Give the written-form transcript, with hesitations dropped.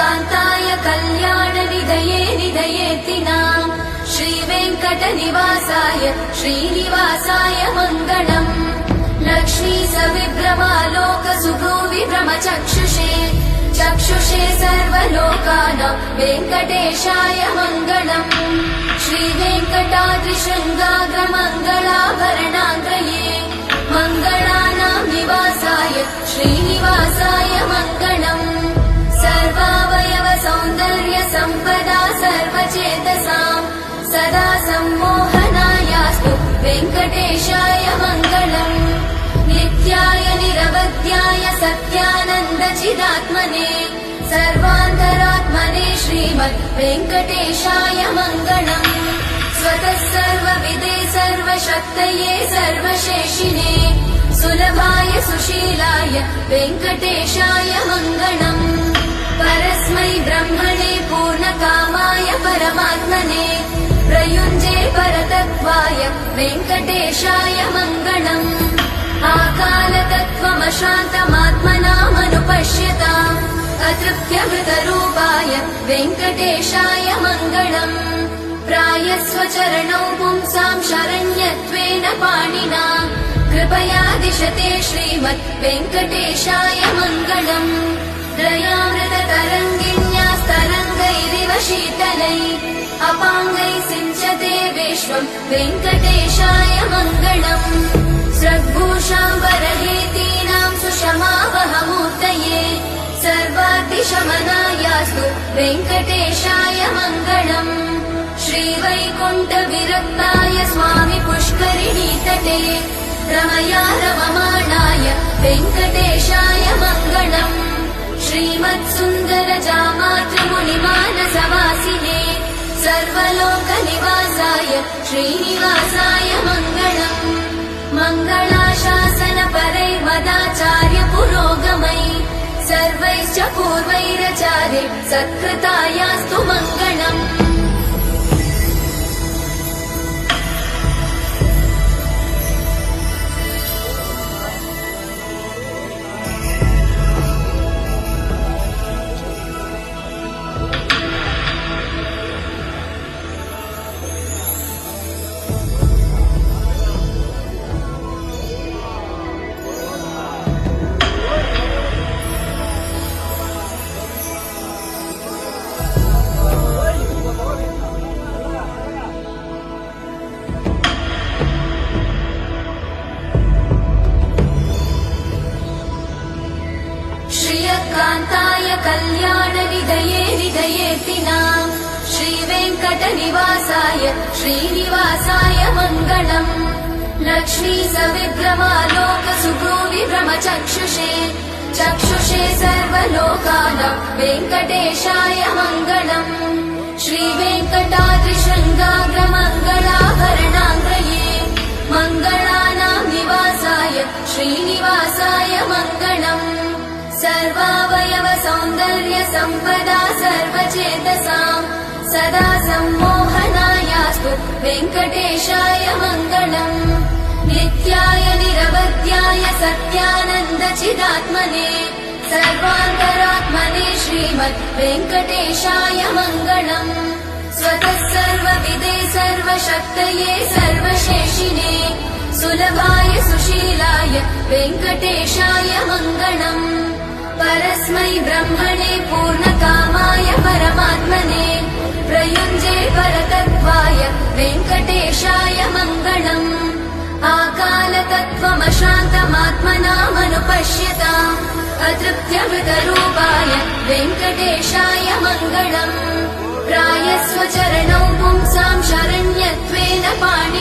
श्रियकान्ताय कल्याणनिधये निधयेतिनाम् श्रीवेङ्कटनिवासाय श्रीनिवासाय मङ्गलम् लक्ष्मी सविभ्रमालोकसुभ्रूविभ्रमचक्षुषे चक्षुषे सर्वलोकानां वेङ्कटेशाय मङ्गलम् श्रीवेङ्कटाद्रिशृङ्गाग्रमङ्गलाभरणाग्रये मङ्गलानां निवासाय श्रीनिवासाय मङ्गलम् सर्वावयव सौन्दर्य सम्पदा सर्वचेतसां सदा सम्मोहनायास्तु वेङ्कटेशाय मङ्गलम् नित्याय निरवध्याय सत्यानन्दचिदात्मने सर्वान्तरात्मने श्रीमद् वेङ्कटेशाय मङ्गलम् स्वतः सर्वविदे सर्वशक्तये सर्वशेषिने सुलभाय सुशीलाय वेङ्कटेशाय मङ्गलम् परस्मै ब्रह्मणे पूर्णकामाय परमात्मने प्रयुञ्जे परतत्त्वाय वेङ्कटेशाय मङ्गलम् आकालतत्त्वमशान्तमात्मनामनुपश्यताम् अतृप्त्यमृतरूपाय वेङ्कटेशाय मङ्गलम् प्रायस्वचरणौ पुंसां शरण्यत्वेन पाणिना कृपया दिशते श्रीमद् वेङ्कटेशाय मङ्गलम् दयामृततरङ्गिण्यास्तरङ्गैरिव शीतलैः अपाङ्गैः सिञ्चते विश्वम् वेङ्कटेशाय मङ्गलम् स्रग्भूषाम्बरहेतीनां सुषमावहमूर्तये सर्वाद्दिशमनायास्तु वेङ्कटेशाय मङ्गलम् श्रीवैकुण्ठविरक्ताय स्वामि पुष्करिणीतटे रमया रममाणाय वेङ्कटेशाय मङ्गलम् श्रीमत्सुन्दरजामातृमुनिमानसवासिने सर्वलोकनिवासाय श्रीनिवासाय मङ्गलम् मङ्गलाशासनपरैर्मदाचार्य पुरोगमै सर्वैश्च पूर्वैरचार्य सत्कृतायास्तु मङ्गलम् श्रियकान्ताय कल्याणनिधये निधयेतिनाम् श्रीवेङ्कटनिवासाय श्रीनिवासाय मङ्गलम् लक्ष्मी सविभ्रमालोकसुभ्रूविभ्रमचक्षुषे चक्षुषे सर्वलोकानां वेङ्कटेशाय मङ्गलम् श्रीवेङ्कटाद्रिशृङ्गाग्रमङ्गलाभरणाग्रये मङ्गलानां निवासाय श्रीनिवासाय मङ्गलम् सर्वावयव सौन्दर्य सम्पदा सर्वचेतसां सदा सम्मोहनायास्तु वेङ्कटेशाय मङ्गलम् नित्याय निरवध्याय सत्यानन्दचिदात्मने सर्वान्तरात्मने श्रीमद् वेङ्कटेशाय मङ्गलम् स्वतः सर्वविदे सर्वशक्तये सर्वशेषिने सुलभाय सुशीलाय वेङ्कटेशाय मङ्गलम् परस्मै ब्रह्मणे पूर्णकामाय परमात्मने प्रयुञ्जे परतत्त्वाय वेङ्कटेशाय मङ्गलम् आकालतत्त्वमशान्तमात्मनामनुपश्यताम् अतृप्त्यमृतरूपाय वेङ्कटेशाय मङ्गलम् प्रायस्वचरणौ पुंसां शरण्यत्वेन पाणिना